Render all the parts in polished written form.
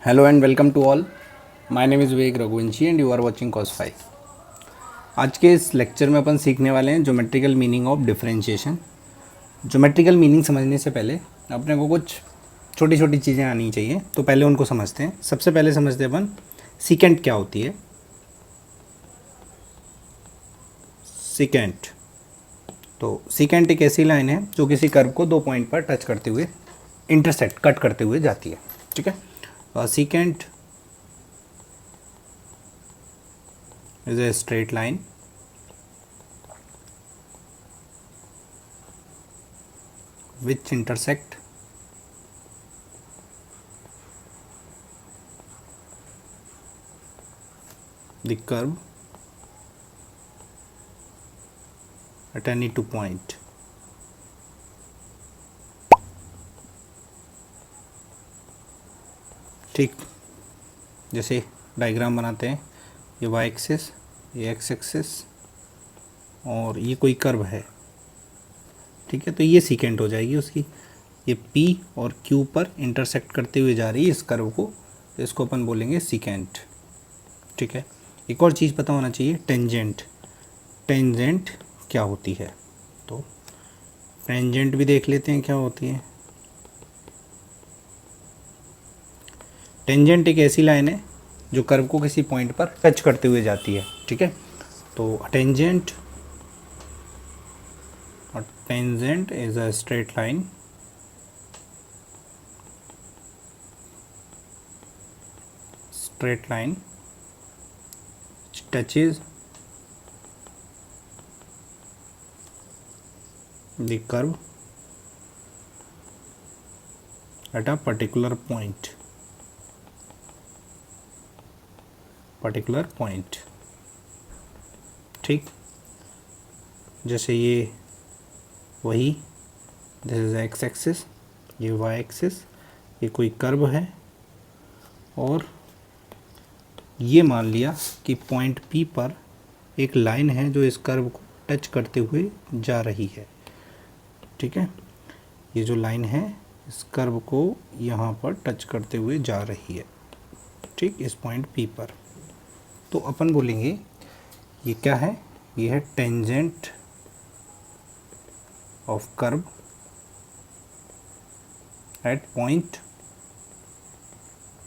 Hello and welcome to all. My name is Vivek Raghuvanshi and you are watching cause 5। आज के इस lecture में अपन सीखने वाले हैं geometrical meaning of differentiation. Geometrical meaning समझने से पहले अपने को कुछ छोटी छोटी चीज़ें आनी चाहिए, तो पहले उनको समझते हैं। सबसे पहले समझते हैं अपन सीकेंट क्या होती है। सीकेंट, तो सीकेंट एक ऐसी लाइन है जो किसी कर्व को दो पॉइंट पर टच करते हुए इंटरसेक्ट कट करते हुए जाती है। ठीक है, secant is a straight line which intersect the curve at any two point. ठीक, जैसे डायग्राम बनाते हैं, ये वाई एक्सिस, ये एक्स एक्सिस और ये कोई कर्व है। ठीक है, तो ये सीकेंट हो जाएगी उसकी। ये पी और क्यू पर इंटरसेक्ट करते हुए जा रही है इस कर्व को, तो इसको अपन बोलेंगे सीकेंट। ठीक है, एक और चीज़ पता होना चाहिए, टेंजेंट। टेंजेंट क्या होती है, तो टेंजेंट भी देख लेते हैं क्या होती है। टेंजेंट एक ऐसी लाइन है जो कर्व को किसी पॉइंट पर टच करते हुए जाती है। ठीक है, तो tangent is a straight line which touches the curve at a particular point। ठीक, जैसे ये वही, दिस इज एक्स एक्सिस, ये वाई एक्सिस, ये कोई कर्व है और ये मान लिया कि पॉइंट पी पर एक लाइन है जो इस कर्व को टच करते हुए जा रही है। ठीक है, ये जो लाइन है इस कर्व को यहाँ पर टच करते हुए जा रही है। ठीक, इस पॉइंट पी पर, तो अपन बोलेंगे ये क्या है, ये है tangent of curve eight point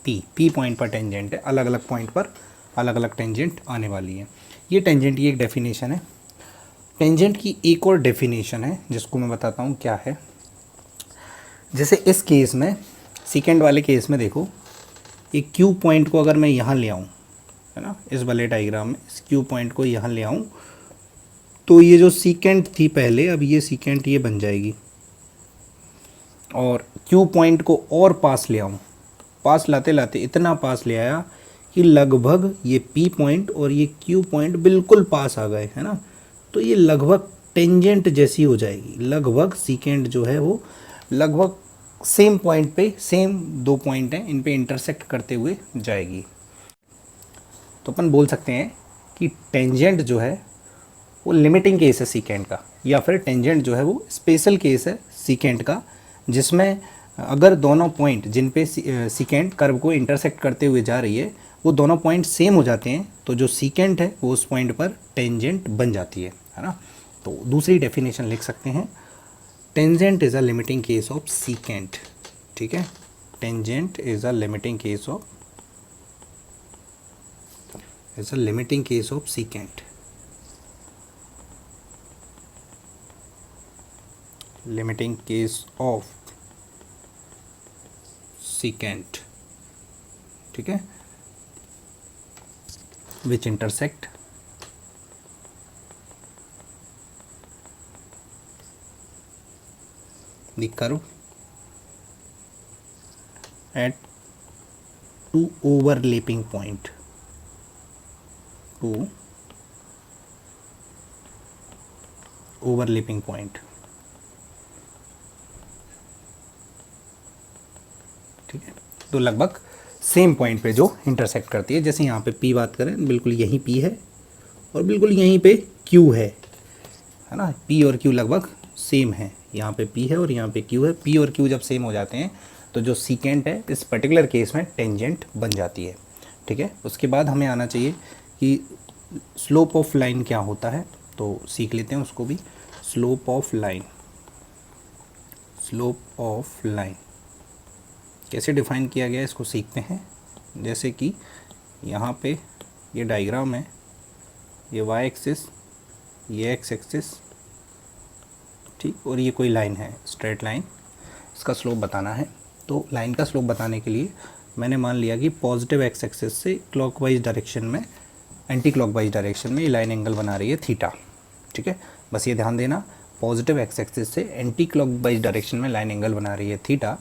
P. P point पर टेंजेंट है, अलग अलग पॉइंट पर अलग अलग टेंजेंट आने वाली है। ये टेंजेंट की एक डेफिनेशन है। टेंजेंट की एक और डेफिनेशन है जिसको मैं बताता हूँ क्या है। जैसे इस केस में, सेकेंड वाले केस में देखो, एक क्यू पॉइंट को अगर मैं यहाँ ले आऊँ, है ना, इस वाले डायग्राम में इस क्यू पॉइंट को यहाँ ले आऊँ, तो ये जो सीकेंट थी पहले, अब ये सीकेंट ये बन जाएगी। और क्यू पॉइंट को और पास ले आऊँ, पास लाते लाते इतना पास ले आया कि लगभग ये पी पॉइंट और ये क्यू पॉइंट बिल्कुल पास आ गए, है ना, तो ये लगभग टेंजेंट जैसी हो जाएगी। लगभग सीकेंट जो है वो लगभग सेम पॉइंट पे, सेम दो पॉइंट हैं, इन पे इंटरसेक्ट करते हुए जाएगी। तो अपन बोल सकते हैं कि टेंजेंट जो है वो लिमिटिंग केस है सीकेंट का, या फिर टेंजेंट जो है वो स्पेशल केस है सीकेंट का, जिसमें अगर दोनों पॉइंट जिन पे सीकेंट कर्व को इंटरसेक्ट करते हुए जा रही है वो दोनों पॉइंट सेम हो जाते हैं, तो जो सीकेंट है वो उस पॉइंट पर टेंजेंट बन जाती है ना। तो दूसरी डेफिनेशन लिख सकते हैं, tangent is a limiting case of secant. ठीक है, tangent is a limiting case of secant. Limiting case of secant. ठीक है, which intersect the curve at two overlapping point. ठीक है, तो लगभग सेम पॉइंट पे जो इंटरसेक्ट करती है। जैसे यहाँ पे P बात करें, बिल्कुल यहीं P है और बिल्कुल यहीं पे Q है ना। P और Q लगभग सेम है, यहाँ पे P है और यहाँ पे Q है। P और Q जब सेम हो जाते हैं तो जो सीकेंट है इस पर्टिकुलर केस में टेंजेंट बन जाती है। ठीक है, उसके बाद हमें आना चाहिए कि स्लोप ऑफ लाइन क्या होता है, तो सीख लेते हैं उसको भी। Slope of line, slope of line कैसे डिफाइन किया गया है इसको सीखते हैं। जैसे कि यहाँ पे ये डायग्राम है, ये वाई एक्सिस, ये एक्स एक्सिस, ठीक, और ये कोई लाइन है, स्ट्रेट लाइन, इसका स्लोप बताना है। तो लाइन का स्लोप बताने के लिए मैंने मान लिया कि पॉजिटिव एक्स एक्सिस से क्लॉकवाइज डायरेक्शन में, एंटी क्लॉकवाइज डायरेक्शन में ये लाइन एंगल बना रही है थीटा। ठीक है, बस ये ध्यान देना, पॉजिटिव एक्स एक्सिस से एंटी क्लॉकवाइज डायरेक्शन में लाइन एंगल बना रही है थीटा।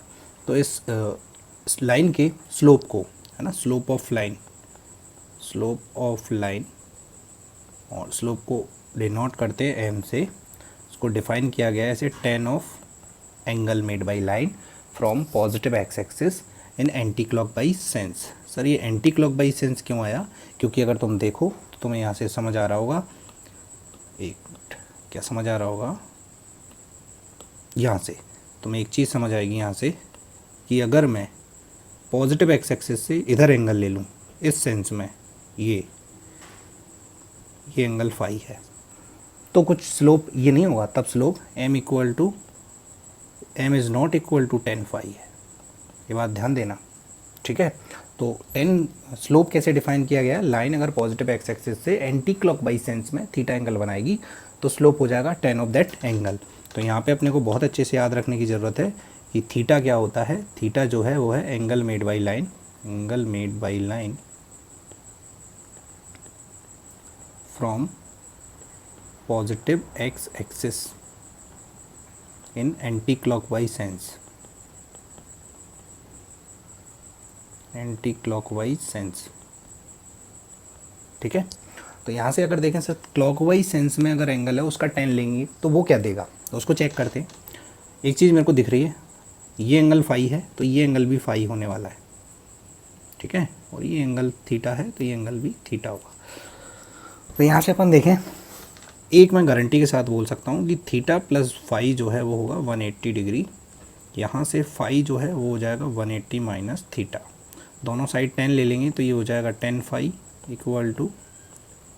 तो इस लाइन के स्लोप को, है ना, slope of line, slope of line, और स्लोप को डिनोट करते हैं एम से, इसको डिफाइन किया गया है ऐसे tan of angle made by line from positive x axis in anti clockwise sense. Sir ये एंटी क्लॉकवाइज सेंस क्यों आया? क्योंकि अगर तुम देखो तो तुम्हें यहाँ से समझ आ रहा होगा, एक मिनट, क्या समझ आ रहा होगा, यहाँ से तुम्हें एक चीज़ समझ आएगी यहाँ से कि अगर मैं पॉजिटिव एक्स एक्सिस से इधर एंगल ले लूँ, इस सेंस में ये एंगल फाई है, तो कुछ स्लोप ये नहीं होगा, तब slope m equal to m is not equal to tan phi है। ये बात ध्यान देना, ठीक है। तो tan स्लोप कैसे डिफाइन किया गया? लाइन अगर पॉजिटिव एक्स एक्सिस से एंटी क्लॉकवाइज सेंस में थीटा एंगल बनाएगी तो स्लोप हो जाएगा tan ऑफ दैट एंगल। तो यहाँ पे अपने को बहुत अच्छे से याद रखने की ज़रूरत है कि थीटा क्या होता है। थीटा जो है वो है angle made by line, angle made by line from positive x axis in anti clockwise sense, anti clockwise sense. ठीक है, तो यहाँ से अगर देखें सर क्लॉकवाइज सेंस में अगर एंगल है उसका tan लेंगे तो वो क्या देगा, तो उसको चेक करते हैं। एक चीज़ मेरे को दिख रही है, ये एंगल फाई है तो ये एंगल भी फाई होने वाला है, ठीक है, और ये एंगल थीटा है तो ये एंगल भी थीटा होगा। तो यहाँ से अपन देखें, एक मैं गारंटी के साथ बोल सकता हूँ कि थीटा प्लस फाई जो है वो होगा 180 डिग्री। यहाँ से फाई जो है वो हो जाएगा 180 माइनस थीटा, दोनों साइड 10 ले लेंगे तो ये हो जाएगा tan फाई इक्वल टू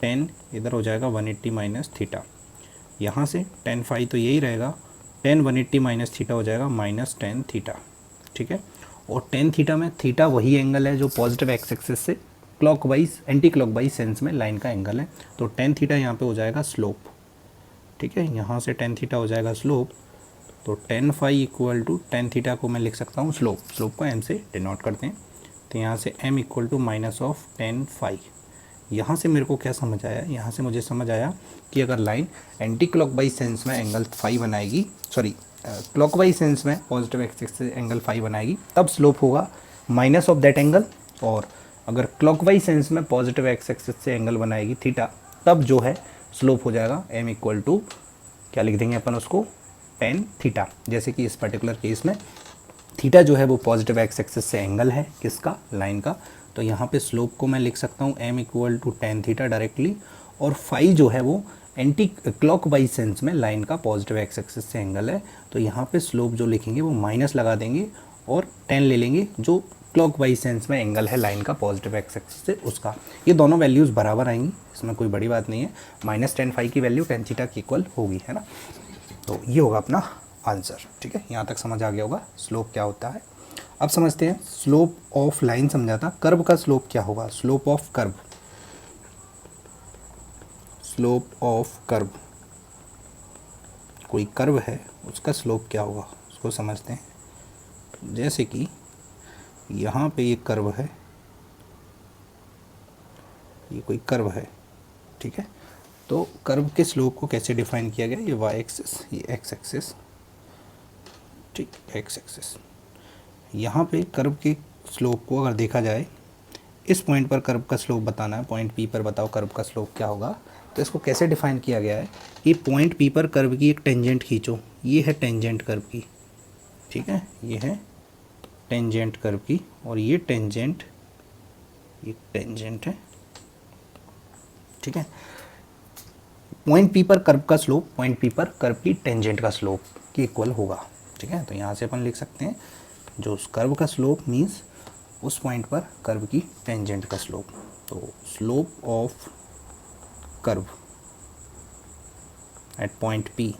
10, इधर हो जाएगा 180 माइनस थीटा। यहाँ से tan फाई तो यही रहेगा, tan 180 माइनस थीटा हो जाएगा माइनस tan थीटा। ठीक है, और tan थीटा में थीटा वही एंगल है जो पॉजिटिव एक्स एक्सिस से क्लॉकवाइज एंटी क्लॉकवाइज सेंस में लाइन का एंगल है। तो tan थीटा यहाँ पे हो जाएगा स्लोप। ठीक है, यहाँ से tan थीटा हो जाएगा स्लोप। तो tan phi equal to tan theta को मैं लिख सकता हूँ स्लोप, स्लोप को m से डिनोट करते हैं। तो यहाँ से m equal to minus of tan phi. यहाँ से मेरे को क्या समझ आया, यहाँ से मुझे समझ आया कि अगर लाइन एंटी क्लॉकवाइज सेंस में एंगल फाई बनाएगी, सॉरी क्लॉकवाइज सेंस में पॉजिटिव एक्सिस से एंगल फाई बनाएगी, तब स्लोप होगा माइनस ऑफ दैट एंगल। और अगर क्लॉकवाइज सेंस में पॉजिटिव एक्स एक्सिस से एंगल बनाएगी थीटा, तब जो है स्लोप हो जाएगा m इक्वल टू, क्या लिख देंगे अपन उसको, tan थीटा। जैसे कि इस पर्टिकुलर केस में थीटा जो है वो पॉजिटिव एक्स एक्सिस से एंगल है, किसका, लाइन का। तो यहाँ पे स्लोप को मैं लिख सकता हूँ m equal to tan theta directly, और फाई जो है वो एंटी क्लॉकवाइज सेंस में लाइन का पॉजिटिव एक्स एक्सिस से एंगल है। तो यहाँ पे स्लोप जो लिखेंगे वो माइनस लगा देंगे और tan ले लेंगे जो क्लॉकवाइज सेंस में एंगल है लाइन का पॉजिटिव एक्स एक्सिस से, उसका। ये दोनों वैल्यूज़ बराबर आएंगी, इसमें कोई बड़ी बात नहीं है। माइनस tan फाई की वैल्यू tan थीटा की इक्वल होगी, है ना। तो ये होगा अपना आंसर। ठीक है, यहाँ तक समझ आ गया होगा स्लोप क्या होता है। अब समझते हैं स्लोप ऑफ लाइन समझा था, कर्व का स्लोप क्या होगा, slope of curve, slope of curve, कोई कर्व है उसका स्लोप क्या होगा उसको समझते हैं। जैसे कि यहाँ पे ये कर्व है, ये कोई कर्व है, ठीक है। तो कर्व के स्लोप को कैसे डिफाइन किया गया, ये वाई एक्सिस, ये एक्स एक्सिस, ठीक, एक्स एक्सिस। यहाँ पे कर्व के स्लोप को अगर देखा जाए, इस पॉइंट पर कर्व का स्लोप बताना है, पॉइंट पी पर बताओ कर्व का स्लोप क्या होगा। तो इसको कैसे डिफाइन किया गया है कि पॉइंट पी पर कर्व की एक टेंजेंट खींचो, ये है टेंजेंट कर्व की, ठीक है, ये है टेंजेंट कर्व की, और ये टेंजेंट, ये टेंजेंट है, ठीक है। पॉइंट पी पर कर्व का स्लोप पॉइंट पी पर कर्व की टेंजेंट का स्लोप की इक्वल होगा, ठीक है। तो यहाँ से अपन लिख सकते हैं जो उस कर्व का स्लोप मीन्स उस पॉइंट पर कर्व की टेंजेंट का स्लोप। तो slope of curve eight point P,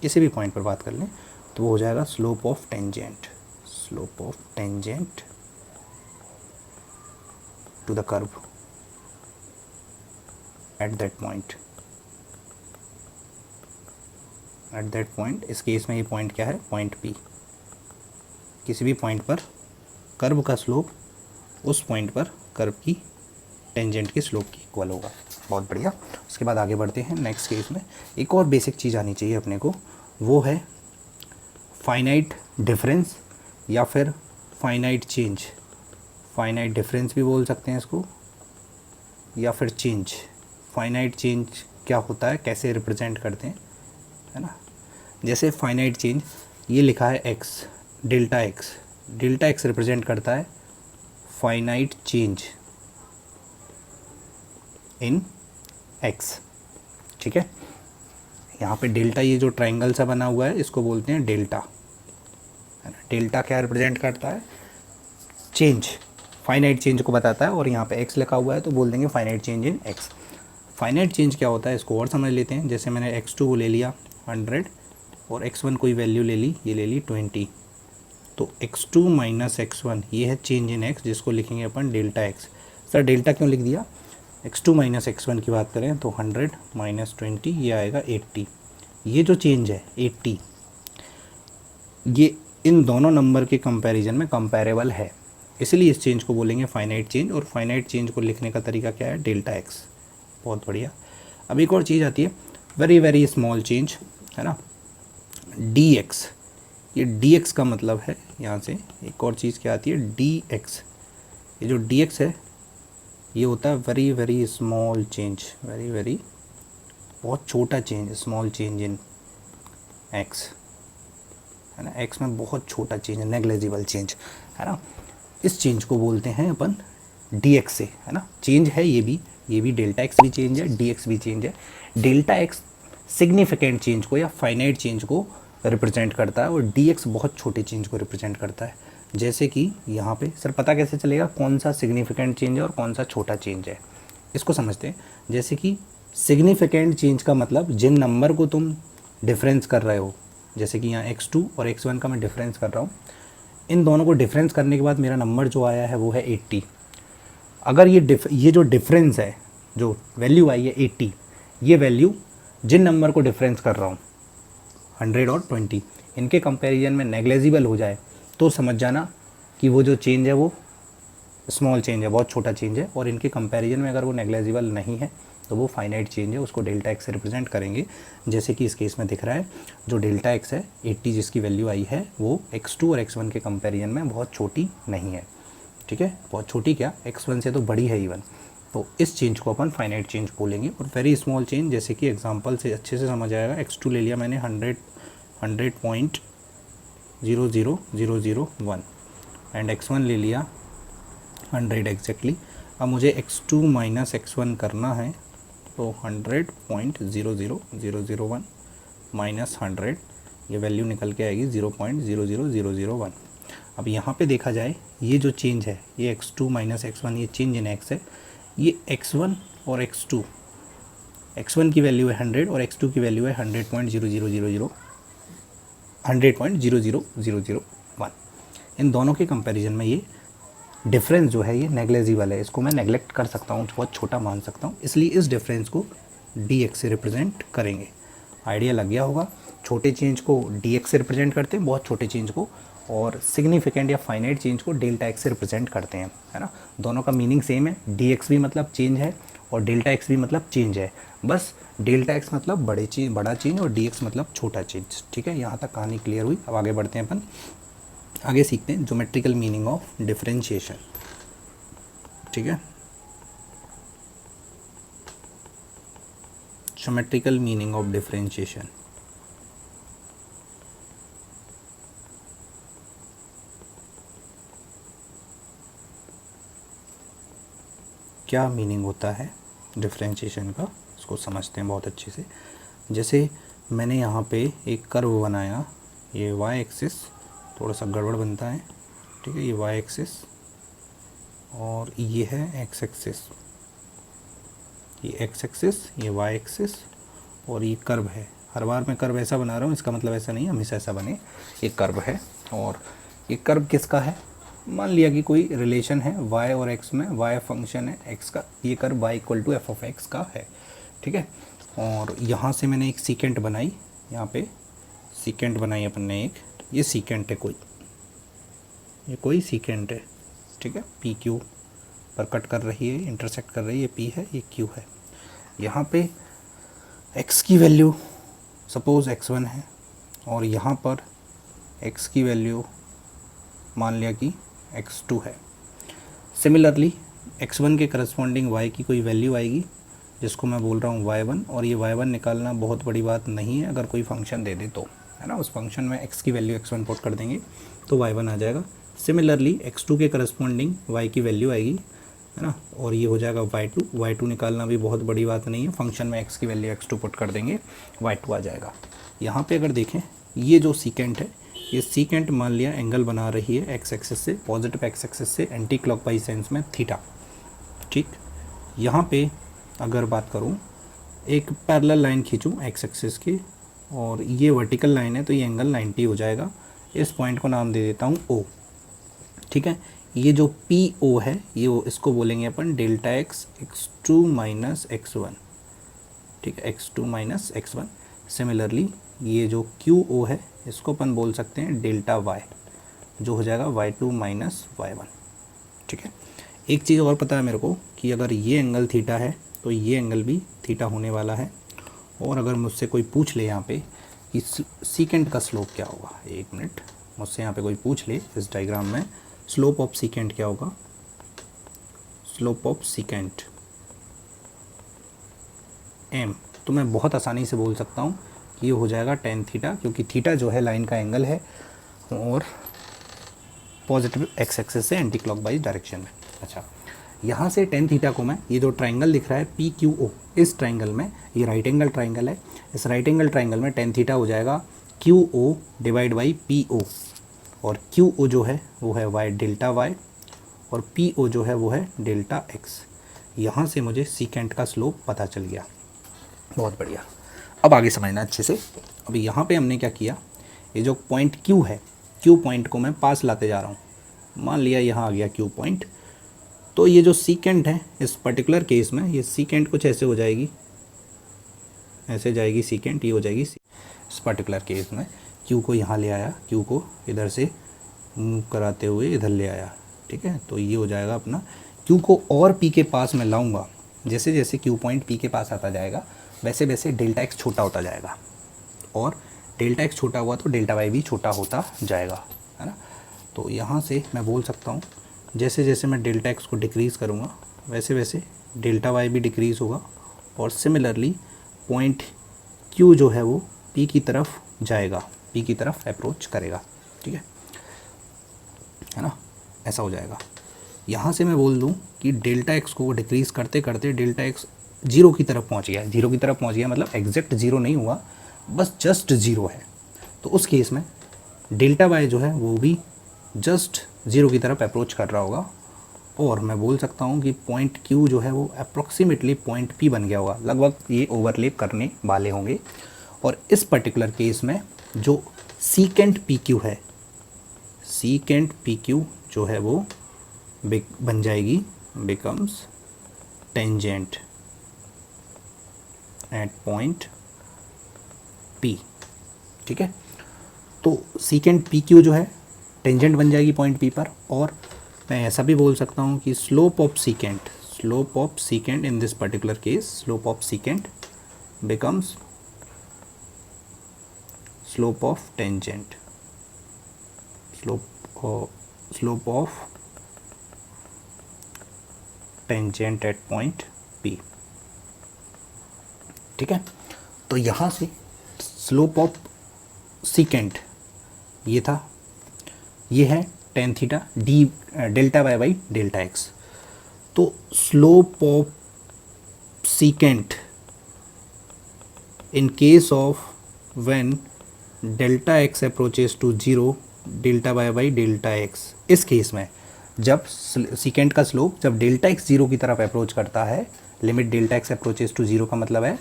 किसी भी पॉइंट पर बात कर लें तो वो हो जाएगा slope of tangent, slope of tangent to the curve at that point. At that point, इस केस में ये पॉइंट क्या है, पॉइंट P। किसी भी पॉइंट पर कर्व का स्लोप उस पॉइंट पर कर्व की टेंजेंट के स्लोप की इक्वल होगा। बहुत बढ़िया। उसके बाद आगे बढ़ते हैं नेक्स्ट केस में। एक और बेसिक चीज़ आनी चाहिए अपने को, वो है फाइनाइट डिफरेंस या फिर फाइनाइट चेंज। फाइनाइट डिफरेंस भी बोल सकते हैं इसको, या फिर चेंज। फाइनाइट चेंज क्या होता है, कैसे रिप्रेजेंट करते हैं, है ना। जैसे फाइनाइट चेंज, ये लिखा है x, delta x। Delta x represent करता है फाइनाइट चेंज इन x, ठीक है। यहाँ पे डेल्टा, ये जो ट्रायंगल सा बना हुआ है इसको बोलते हैं डेल्टा, है ना। डेल्टा क्या रिप्रेजेंट करता है, चेंज, फाइनाइट चेंज को बताता है। और यहाँ पे x लिखा हुआ है तो बोल देंगे finite change in x। Finite change क्या होता है इसको और समझ लेते हैं। जैसे मैंने x2 को ले लिया 100 और x1 कोई वैल्यू ले ली, ये ले ली 20, तो x2 माइनस x1 ये है चेंज इन x, जिसको लिखेंगे अपन डेल्टा x। सर डेल्टा क्यों लिख दिया, x2 माइनस x1 की बात करें तो 100 माइनस 20 ये आएगा 80। ये जो चेंज है 80, ये इन दोनों नंबर के कंपैरिजन में कंपैरेबल है, इसलिए इस चेंज को बोलेंगे फाइनाइट चेंज। और फाइनाइट चेंज को लिखने का तरीका क्या है, डेल्टा x। बहुत बढ़िया। अब एक और चीज़ आती है, वेरी वेरी स्मॉल चेंज, है ना, dx। ये dx का मतलब है, यहाँ से एक और चीज़ क्या आती है, dx। ये जो dx है ये होता है very very small change, very very बहुत छोटा चेंज, स्मॉल चेंज इन x, है ना। x में बहुत छोटा चेंज, नेग्लिजिबल चेंज, है ना। इस चेंज को बोलते हैं अपन dx से, है ना। चेंज है ये भी डेल्टा x भी चेंज है, dx भी चेंज है। डेल्टा x सिग्निफिकेंट चेंज को या फाइनाइट चेंज को रिप्रेजेंट करता है और dx बहुत छोटे चेंज को रिप्रेजेंट करता है। जैसे कि यहाँ पे सर पता कैसे चलेगा कौन सा सिग्निफिकेंट चेंज है और कौन सा छोटा चेंज है, इसको समझते हैं। जैसे कि सिग्निफिकेंट चेंज का मतलब जिन नंबर को तुम डिफरेंस कर रहे हो, जैसे कि यहाँ x2 और x1 का मैं डिफरेंस कर रहा हूँ, इन दोनों को डिफरेंस करने के बाद मेरा नंबर जो आया है वो है 80। अगर ये जो डिफरेंस है, जो वैल्यू आई है 80, ये वैल्यू जिन नंबर को डिफरेंस कर रहा हूँ 100 और 20, इनके कंपैरिजन में नेग्लिजिबल हो जाए तो समझ जाना कि वो जो चेंज है वो स्मॉल चेंज है, बहुत छोटा चेंज है। और इनके कंपैरिजन में अगर वो नेग्लिजिबल नहीं है तो वो फाइनाइट चेंज है, उसको डेल्टा x से रिप्रेजेंट करेंगे। जैसे कि इस केस में दिख रहा है जो डेल्टा x है 80 जिसकी वैल्यू आई है वो x2 और x1 के कंपैरिजन में बहुत छोटी नहीं है, ठीक है। बहुत छोटी क्या, x1 से तो बड़ी है इवन। तो इस चेंज को अपन फाइनाइट चेंज बोलेंगे। और वेरी स्मॉल चेंज, जैसे कि एग्जांपल से अच्छे से समझ आएगा, x2 ले लिया मैंने 100.00001 एंड x1 ले लिया 100 एग्जैक्टली। अब मुझे x2 माइनस x1 करना है तो 100.00001 माइनस 100, ये वैल्यू निकल के आएगी 0.00001। अब यहाँ पे देखा जाए ये जो चेंज है ये x2 माइनस x1, ये चेंज इन x है। ये x1 और x2, x1 की वैल्यू है 100 और x2 की वैल्यू है 100.00001। इन दोनों के कंपैरिजन में ये डिफरेंस जो है ये नेग्लिजिबल है, इसको मैं नेग्लेक्ट कर सकता हूँ, बहुत छोटा मान सकता हूँ, इसलिए इस डिफरेंस को dx से रिप्रेजेंट करेंगे। आइडिया लग गया होगा। छोटे चेंज को dx से रिप्रेजेंट करते हैं, बहुत छोटे चेंज को, और सिग्निफिकेंट या फाइनाइट चेंज को डेल्टा x से रिप्रेजेंट करते हैं, है ना। दोनों का मीनिंग सेम है, dx भी मतलब चेंज है और डेल्टा x भी मतलब चेंज है, बस डेल्टा x मतलब बड़ा चेंज और dx मतलब छोटा चेंज, ठीक है। यहाँ तक कहानी क्लियर हुई। अब आगे बढ़ते हैं अपन, आगे सीखते हैं ज्योमेट्रिकल मीनिंग ऑफ डिफरेंशिएशन, ठीक है। ज्योमेट्रिकल मीनिंग ऑफ डिफरेंशिएशन, क्या मीनिंग होता है डिफरेंशिएशन का, इसको समझते हैं बहुत अच्छे से। जैसे मैंने यहाँ पे एक कर्व बनाया ये वाई एक्सिस थोड़ा सा गड़बड़ बनता है, ठीक है, ये वाई एक्सिस और ये है एक्स एक्सिस, ये एक्स एक्सिस, ये वाई एक्सिस और ये कर्व है। हर बार मैं कर्व ऐसा बना रहा हूँ, इसका मतलब ऐसा नहीं हमेशा ऐसा बने, ये कर्व है। और ये कर्व किसका है, मान लिया कि कोई रिलेशन है y और x में, y फंक्शन है x का, ये curve y equal to f of x का है, ठीक है। और यहाँ से मैंने एक सीकेंट बनाई, यहाँ पे सीकेंट बनाई अपन ने एक, ये सीकेंट है कोई, ये कोई सीकेंट है, ठीक है, पी क्यू पर कट कर रही है, इंटरसेक्ट कर रही है, ये पी है, ये क्यू है। यहाँ पे x की वैल्यू सपोज़ x1 है और यहाँ पर x की वैल्यू मान लिया कि x2 है। सिमिलरली x1 के करस्पॉन्डिंग y की कोई वैल्यू आएगी जिसको मैं बोल रहा हूँ y1, और ये y1 निकालना बहुत बड़ी बात नहीं है अगर कोई फंक्शन दे दे तो, है ना। उस फंक्शन में x की वैल्यू x1 पुट कर देंगे तो y1 आ जाएगा। सिमिलरली x2 के करस्पॉन्डिंग y की वैल्यू आएगी, है ना, और ये हो जाएगा y2 निकालना भी बहुत बड़ी बात नहीं है, फंक्शन में x की वैल्यू x2 पुट कर देंगे, y2 आ जाएगा। यहाँ पे अगर देखें ये जो सीकेंट है, ये सीकेंट मान लिया एंगल बना रही है एक्स एक्सिस से, पॉजिटिव एक्स एक्सिस से एंटी क्लॉकवाइज सेंस में थीटा, ठीक। यहाँ पे अगर बात करूँ, एक पैरेलल लाइन खींचूँ एक्स एक्सिस की और ये वर्टिकल लाइन है तो ये एंगल 90 हो जाएगा। इस पॉइंट को नाम दे देता हूँ ओ, ठीक है। ये जो पी ओ है ये इसको बोलेंगे अपन delta x x2 minus x1, ठीक है, x2 माइनस x1। सिमिलरली ये जो क्यू ओ है इसको अपन बोल सकते हैं डेल्टा वाई, जो हो जाएगा y2 माइनस y1, ठीक है। एक चीज़ और पता है मेरे को कि अगर ये एंगल थीटा है तो ये एंगल भी थीटा होने वाला है। और अगर मुझसे कोई पूछ ले यहाँ पे कि सीकेंट का स्लोप क्या होगा, एक मिनट, मुझसे यहाँ पे कोई पूछ ले इस डायग्राम में स्लोप ऑफ सीकेंट क्या होगा, स्लोप ऑफ सीकेंट एम, तो मैं बहुत आसानी से बोल सकता हूँ कि ये हो जाएगा टेन थीटा, क्योंकि थीटा जो है लाइन का एंगल है और पॉजिटिव एक्स एक्सिस से एंटी क्लॉकवाइज डायरेक्शन में। अच्छा, यहाँ से टेन थीटा को मैं, ये जो ट्राइंगल दिख रहा है पी क्यू ओ, इस ट्राइंगल में, ये राइट एंगल ट्राइंगल है, इस राइट एंगल ट्राइंगल में टेन थीटा हो जाएगा Q O divide by P O, और क्यू ओ जो है वो है वाई डेल्टा वाई और पी ओ जो है वो है डेल्टा एक्स। यहाँ से मुझे सीकेंट का स्लोप पता चल गया, बहुत बढ़िया। अब आगे समझना अच्छे से। अभी यहाँ पे हमने क्या किया, ये जो पॉइंट Q है, Q पॉइंट को मैं पास लाते जा रहा हूँ, मान लिया यहाँ आ गया Q पॉइंट, तो ये जो सीकेंट है इस पर्टिकुलर केस में, ये सीकेंट कुछ ऐसे हो जाएगी, ऐसे जाएगी सीकेंट, ये हो जाएगी इस पर्टिकुलर केस में Q को यहाँ ले आया, Q को इधर से मूव कराते हुए इधर ले आया, ठीक है, तो ये हो जाएगा अपना Q को और P के पास मैं लाऊंगा, जैसे जैसे Q पॉइंट P के पास आता जाएगा वैसे वैसे डेल्टा एक्स छोटा होता जाएगा, और डेल्टा एक्स छोटा हुआ तो डेल्टा वाई भी छोटा होता जाएगा, है ना। तो यहाँ से मैं बोल सकता हूँ जैसे जैसे मैं डेल्टा एक्स को डिक्रीज़ करूँगा वैसे वैसे डेल्टा वाई भी डिक्रीज़ होगा, और सिमिलरली पॉइंट Q जो है वो P की तरफ जाएगा, P की तरफ अप्रोच करेगा, ठीक है ना, ऐसा हो जाएगा। यहाँ से मैं बोल दूँ कि डेल्टा एक्स को डिक्रीज़ करते करते डेल्टा एक्स जीरो की तरफ पहुँच गया, जीरो की तरफ पहुँच गया मतलब एग्जैक्ट जीरो नहीं हुआ, बस जस्ट ज़ीरो है, तो उस केस में डेल्टा वाई जो है वो भी जस्ट ज़ीरो की तरफ अप्रोच कर रहा होगा, और मैं बोल सकता हूँ कि पॉइंट Q जो है वो अप्रोक्सीमेटली पॉइंट P बन गया होगा, लगभग ये ओवरलैप करने वाले होंगे। और इस पर्टिकुलर केस में जो सीकेंट PQ है, सीकेंट PQ जो है वो बन जाएगी, becomes tangent at point P, ठीक है। तो सीकेंट PQ जो है टेंजेंट बन जाएगी पॉइंट P पर, और मैं ऐसा भी बोल सकता हूँ कि slope of secant in this particular case, slope of secant becomes slope of tangent, slope of tangent at point P, ठीक है। तो यहाँ से स्लोप ऑफ सीकेंट ये था, ये है tan theta d delta y by delta x. तो slope of secant in case of when delta x approaches to zero delta y by delta x. इस केस में जब सीकेंड का स्लोप जब डेल्टा एक्स जीरो की तरफ अप्रोच करता है, limit delta x approaches to zero का मतलब है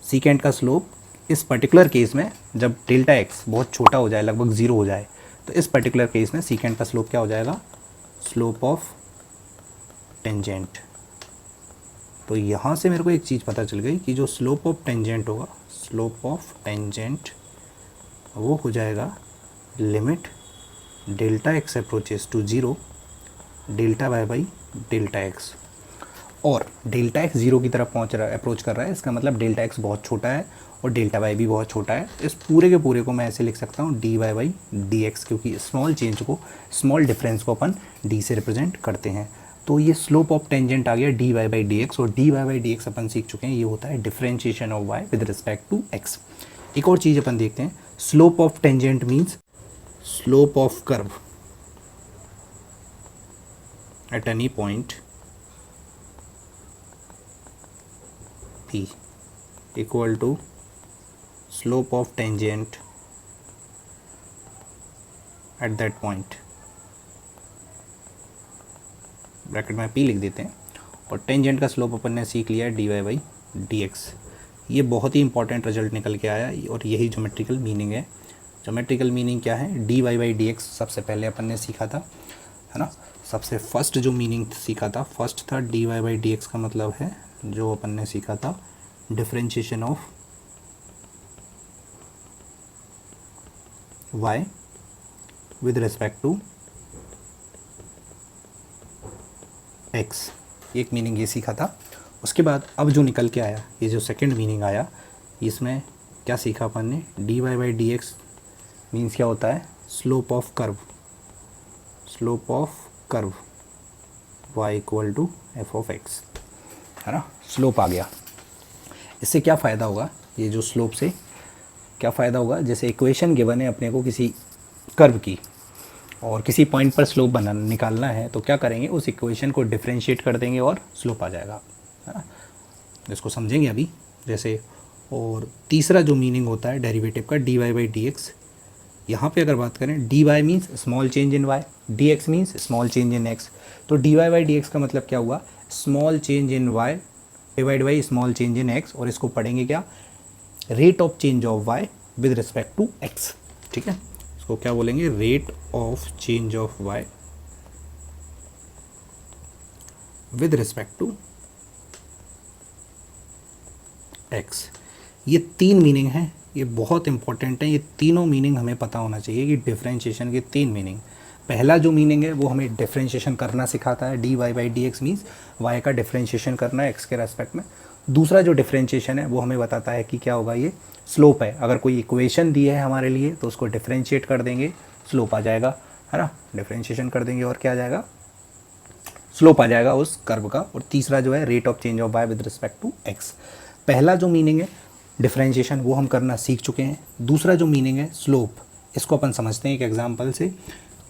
सीकेंड का स्लोप इस पर्टिकुलर केस में जब डेल्टा एक्स बहुत छोटा हो जाए, लगभग ज़ीरो हो जाए, तो इस पर्टिकुलर केस में सीकेंड का स्लोप क्या हो जाएगा, स्लोप ऑफ टेंजेंट। तो यहाँ से मेरे को एक चीज़ पता चल गई कि जो स्लोप ऑफ टेंजेंट होगा, स्लोप ऑफ टेंजेंट वो हो जाएगा limit delta x approaches to zero delta y by delta x. और डेल्टा एक्स जीरो की तरफ पहुंच रहा है, अप्रोच कर रहा है, इसका मतलब डेल्टा एक्स बहुत छोटा है और डेल्टा वाई भी बहुत छोटा है। इस पूरे के पूरे को मैं ऐसे लिख सकता हूँ d y by d x, क्योंकि स्मॉल चेंज को, स्मॉल डिफरेंस को अपन डी से रिप्रेजेंट करते हैं। तो ये स्लोप ऑफ टेंजेंट आ गया d y by d x, और d y by d x अपन सीख चुके हैं, ये होता है differentiation of y with respect to x. एक और चीज़ अपन देखते हैं, slope of tangent means slope of curve at any point P equal to slope of tangent at that point, bracket में P लिख देते हैं। और टेंजेंट का स्लोप अपन ने सीख लिया है d y by d x. ये बहुत ही इंपॉर्टेंट रिजल्ट निकल के आया और यही ज्योमेट्रिकल मीनिंग है। ज्योमेट्रिकल मीनिंग क्या है, d y by d x सबसे पहले अपन ने सीखा था, है ना। सबसे फर्स्ट जो मीनिंग सीखा था, फर्स्ट था d y by d x का मतलब है जो अपन ने सीखा था differentiation of y with respect to x। एक मीनिंग ये सीखा था। उसके बाद अब जो निकल के आया, ये जो सेकंड मीनिंग आया, इसमें क्या सीखा अपन ने, d y by d x means क्या होता है, slope of curve, slope of curve y equal to f of x, है ना। स्लोप आ गया। इससे क्या फ़ायदा होगा, ये जो स्लोप से क्या फ़ायदा होगा, जैसे इक्वेशन गिवन है अपने को किसी कर्व की और किसी पॉइंट पर स्लोप निकालना है, तो क्या करेंगे, उस इक्वेशन को डिफरेंशिएट कर देंगे और स्लोप आ जाएगा, है ना। इसको समझेंगे अभी जैसे। और तीसरा जो मीनिंग होता है डेरिवेटिव का d y by d x, यहाँ पर अगर बात करें, d y means small change in y, d x means small change in x. तो d y by d x का मतलब क्या हुआ, small change in y divide by small change in x, और इसको पढ़ेंगे क्या, rate of change of y with respect to x. ठीक है, इसको क्या बोलेंगे, rate of change of y with respect to x. ये तीन मीनिंग है, ये बहुत इंपॉर्टेंट है। ये तीनों मीनिंग हमें पता होना चाहिए कि डिफरेंशिएशन के तीन मीनिंग। पहला जो मीनिंग है वो हमें डिफरेंशिएशन करना सिखाता है, d y by d x means y का डिफरेंशिएशन करना है एक्स के रेस्पेक्ट में। दूसरा जो डिफरेंशिएशन है वो हमें बताता है कि क्या होगा, ये स्लोप है। अगर कोई इक्वेशन दी है हमारे लिए तो उसको डिफरेंशिएट कर देंगे, स्लोप आ जाएगा, है ना। डिफरेंशिएशन कर देंगे और क्या आ जाएगा, स्लोप आ जाएगा उस कर्व का। और तीसरा जो है rate of change of y with respect to x. पहला जो मीनिंग है डिफरेंशिएशन वो हम करना सीख चुके हैं। दूसरा जो मीनिंग है स्लोप, इसको अपन समझते हैं एक एग्जाम्पल से।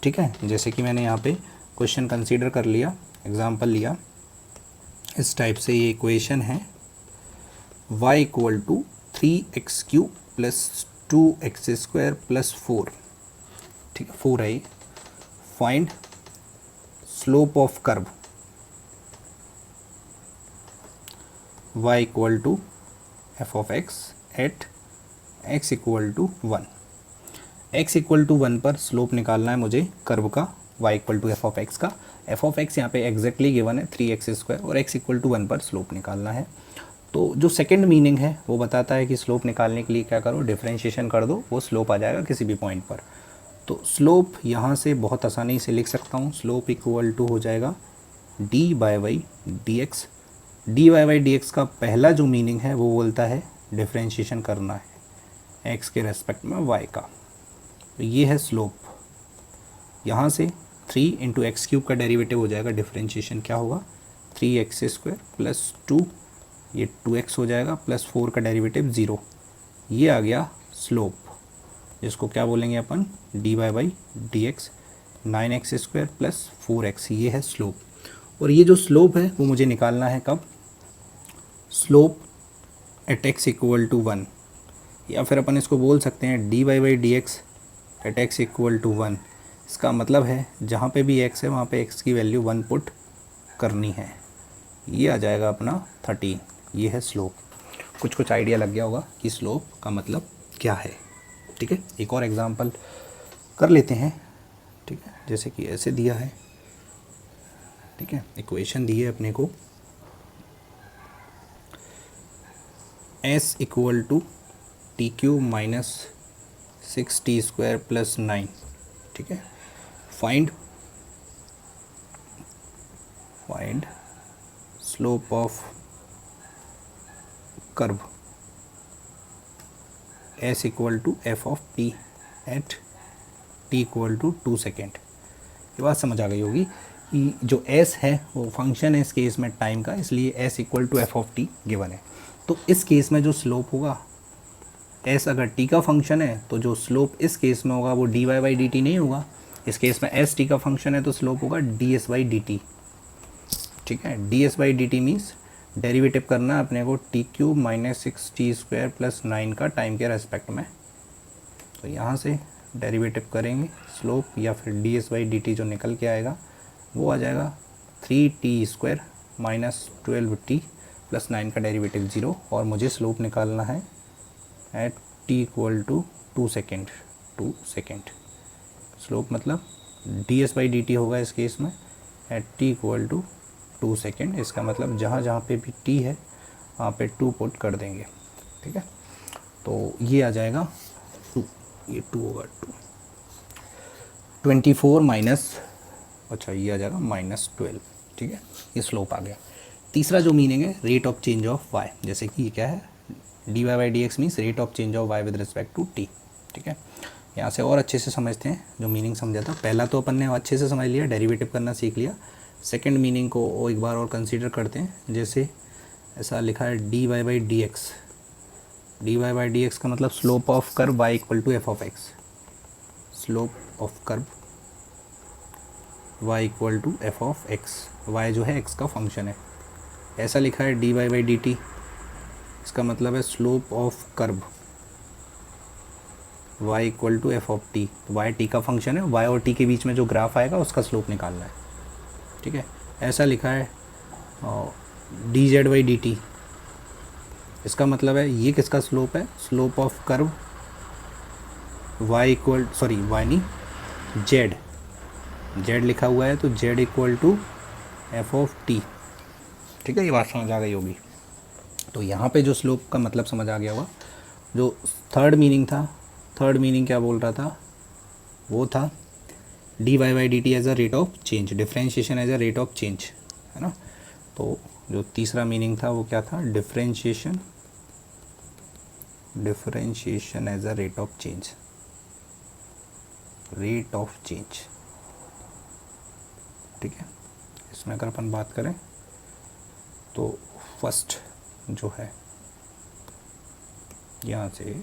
ठीक है, जैसे कि मैंने यहाँ पे क्वेश्चन कंसीडर कर लिया, एग्जाम्पल लिया, इस टाइप से ये इक्वेशन है y equal to 3x³ plus 2x² plus 4। ठीक है, 4 है ये। Find slope of curve y equal to f of x at x equal to 1। x equal to 1 पर स्लोप निकालना है मुझे कर्व का, y equal to f of x का। एफ ऑफ एक्स यहाँ पे एग्जैक्टली गिवन है 3x² और x इक्वल टू 1 पर स्लोप निकालना है। तो जो सेकंड मीनिंग है वो बताता है कि स्लोप निकालने के लिए क्या करो, डिफरेंशिएशन कर दो, वो स्लोप आ जाएगा किसी भी पॉइंट पर। तो स्लोप यहाँ से बहुत आसानी से लिख सकता हूँ, स्लोप इक्वल टू हो जाएगा d y by d x. D y by d x का पहला जो मीनिंग है वो बोलता है डिफरेंशिएशन करना है एक्स के रेस्पेक्ट में वाई का। तो ये है स्लोप। यहाँ से 3 इंटू x³ का डेरिवेटिव हो जाएगा, डिफरेंशिएशन क्या होगा, 3x² प्लस 2, ये 2x हो जाएगा, प्लस 4 का डेरिवेटिव 0। ये आ गया स्लोप, जिसको क्या बोलेंगे अपन, d y by d x. 9x² plus 4x, ये है स्लोप। और ये जो स्लोप है वो मुझे निकालना है कब, slope at x equal to 1। या फिर अपन इसको बोल सकते हैं dy by d x at x equal to 1। इसका मतलब है जहाँ पे भी x है वहाँ पे x की वैल्यू 1 पुट करनी है। ये आ जाएगा अपना 13। ये है स्लोप। कुछ कुछ आइडिया लग गया होगा कि स्लोप का मतलब क्या है। ठीक है, एक और एग्जांपल कर लेते हैं। ठीक है, जैसे कि ऐसे दिया है। ठीक है, इक्वेशन दी है अपने को s equal to t cube minus 6t square plus 9। ठीक है, find slope of curve s equal to f of t at t equal to 2 second. ये बात समझ आ गई होगी कि जो s है वो फंक्शन है इस केस में टाइम का, इसलिए s equal to f of t given है। तो इस केस में जो स्लोप होगा, s अगर t का फंक्शन है तो जो स्लोप इस केस में होगा वो dy बाई डी टी नहीं होगा। इस केस में s t का फंक्शन है तो स्लोप होगा ds बाई डी टी। ठीक है, ds by d T means derivative करना है अपने को T cube minus 6t square plus 9 का टाइम के रेस्पेक्ट में। तो यहाँ से डेरिवेटिव करेंगे स्लोप या फिर ds बाई डी टी जो निकल के आएगा वो आ जाएगा 3t square minus 12t plus 9 का डेरिवेटिव 0। और मुझे स्लोप निकालना है at t equal to 2 second. Slope मतलब ds बाई डी टी होगा इस केस में at t equal to 2 second. इसका मतलब जहाँ जहाँ पे भी t है वहाँ पे 2 पुट कर देंगे। ठीक है, तो ये आ जाएगा 2, ये 2 होगा 24 माइनस, अच्छा ये आ जाएगा -12। ठीक है, ये स्लोप आ गया। तीसरा जो मीनिंग है rate of change of y, जैसे कि ये क्या है dy by d x means rate of change of y with respect to t। ठीक है, यहाँ से और अच्छे से समझते हैं जो मीनिंग समझा था। पहला तो अपन ने अच्छे से समझ लिया, डेरिवेटिव करना सीख लिया। सेकंड मीनिंग को एक बार और कंसीडर करते हैं। जैसे ऐसा लिखा है dy by d x, dy by d x का मतलब slope of curve y equal to f of x. Slope of curve y equal to f of x, y जो है x का फंक्शन है। ऐसा लिखा है dy बाई डी टी, इसका मतलब है slope of curve y equal to f of t. y t का फंक्शन है, y और t के बीच में जो ग्राफ आएगा उसका स्लोप निकालना है। ठीक है, ऐसा लिखा है d z by d t, इसका मतलब है ये किसका स्लोप है, slope of curve y equal y नहीं z लिखा हुआ है तो z equal to f of t. ठीक है, ये बात समझ आ गई होगी। तो यहाँ पे जो स्लोप का मतलब समझ आ गया होगा। जो थर्ड मीनिंग क्या बोल रहा था, वो था dy by d t as a rate of change, differentiation as a rate of change, है ना। तो जो तीसरा मीनिंग था वो क्या था, differentiation as a rate of change. ठीक है, इसमें अगर अपन बात करें तो फर्स्ट जो है यहाँ से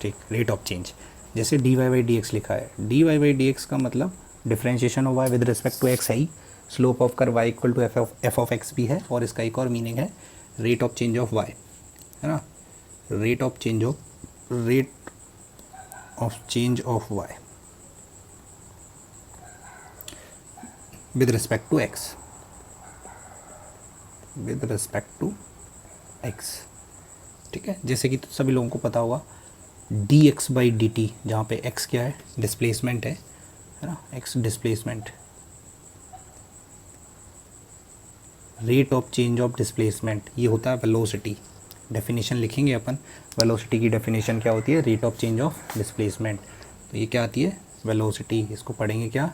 ठीक रेट ऑफ चेंज, जैसे dy बाई डी एक्स लिखा है, dy बाई डी एक्स का मतलब differentiation of y with respect to x है ही, slope of curve y equal to f of x भी है, और इसका एक और मीनिंग है rate of change of y, है ना। Rate of change of y with respect to x। ठीक है, जैसे कि सभी लोगों को पता होगा dx बाई डी टी, जहाँ पे x क्या है, डिस्प्लेसमेंट है ना, x displacement, rate of change of displacement ये होता है वेलोसिटी। डेफिनेशन लिखेंगे अपन, वेलोसिटी की डेफिनेशन क्या होती है, rate of change of displacement. तो ये क्या आती है, वेलोसिटी, इसको पढ़ेंगे क्या,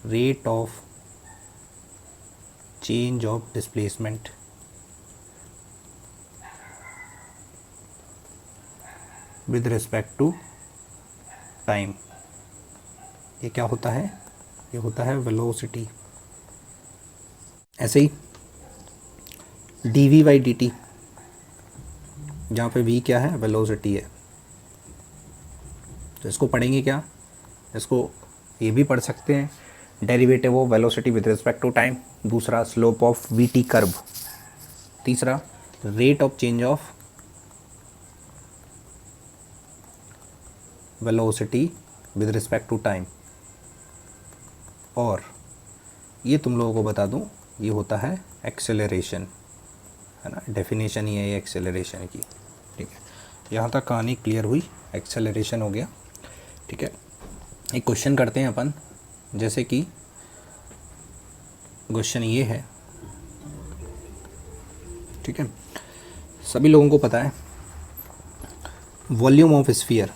rate of change of displacement with respect to time. ये क्या होता है, ये होता है वेलोसिटी। ऐसे ही dv बाई डी टी, जहाँ पे v क्या है, वेलोसिटी है, तो इसको पढ़ेंगे क्या, इसको ये भी पढ़ सकते हैं derivative of velocity with respect to time. दूसरा slope of v t curve, तीसरा rate of change of velocity with respect to time, और ये तुम लोगों को बता दूं ये होता है एक्सेलरेशन, है ना, डेफिनेशन ही है ये एक्सेलरेशन की। ठीक है, यहाँ तक कहानी क्लियर हुई, एक्सेलरेशन हो गया। ठीक है, एक क्वेश्चन करते हैं अपन, जैसे कि क्वेश्चन ये है, ठीक है, सभी लोगों को पता है volume of sphere,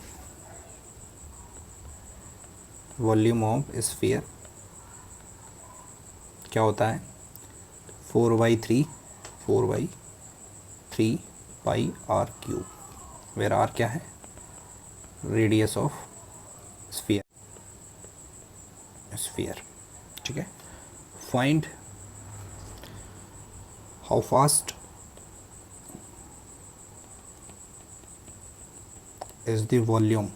volume of sphere क्या होता है, 4/3 pi r cube, where are क्या है, रेडियस ऑफ स्फीयर, ठीक है। Find how fast is the volume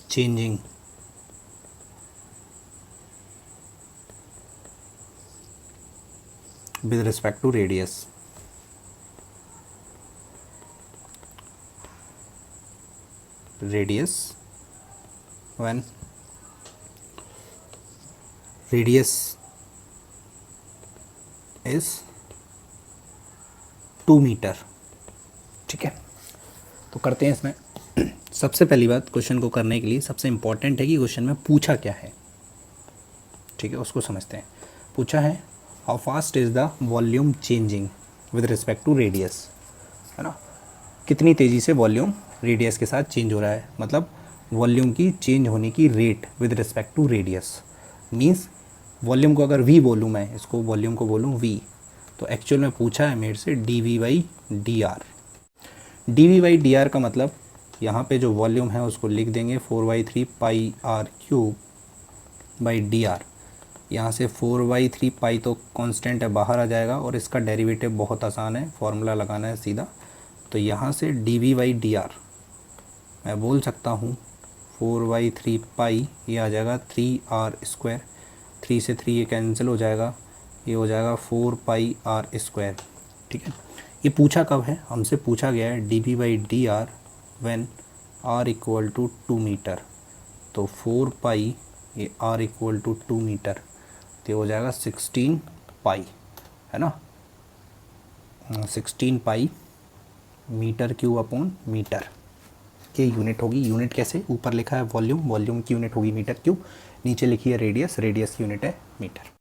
changing with respect to radius, when radius is 2 metre. ठीक है, तो करते हैं इसमें। सबसे पहली बात, क्वेश्चन को करने के लिए सबसे इम्पॉर्टेंट है कि क्वेश्चन में पूछा क्या है। ठीक है, उसको समझते हैं। पूछा है how fast is the volume changing with respect to radius, है ना, कितनी तेज़ी से वॉल्यूम रेडियस के साथ चेंज हो रहा है, मतलब वॉल्यूम की चेंज होने की rate with respect to radius. Means volume को अगर वी बोलूँ मैं, इसको वॉल्यूम को बोलूँ वी, तो एक्चुअल में पूछा है मेरे से dv/dr। dv/dr का मतलब यहाँ पे जो वॉल्यूम है उसको लिख देंगे 4/3 pi r cube by d r. यहाँ से 4/3 पाई तो कांस्टेंट है, बाहर आ जाएगा, और इसका डेरिवेटिव बहुत आसान है, फॉर्मूला लगाना है सीधा। तो यहाँ से dv/dr मैं बोल सकता हूँ 4/3 पाई, ये आ जाएगा 3r², 3 से 3 ये कैंसिल हो जाएगा, ये हो जाएगा 4 पाई r²। ठीक है, ये पूछा कब है, हमसे पूछा गया है dv/dr when r equal to 2 metre. तो 4 पाई ये r इक्वल टू 2 मीटर, तो ये हो जाएगा 16 पाई, है ना, 16 pi metre cube upon metre, ये यूनिट होगी। यूनिट कैसे, ऊपर लिखा है वॉल्यूम, वॉल्यूम की यूनिट होगी मीटर क्यूब, नीचे लिखी है रेडियस, रेडियस की यूनिट है मीटर।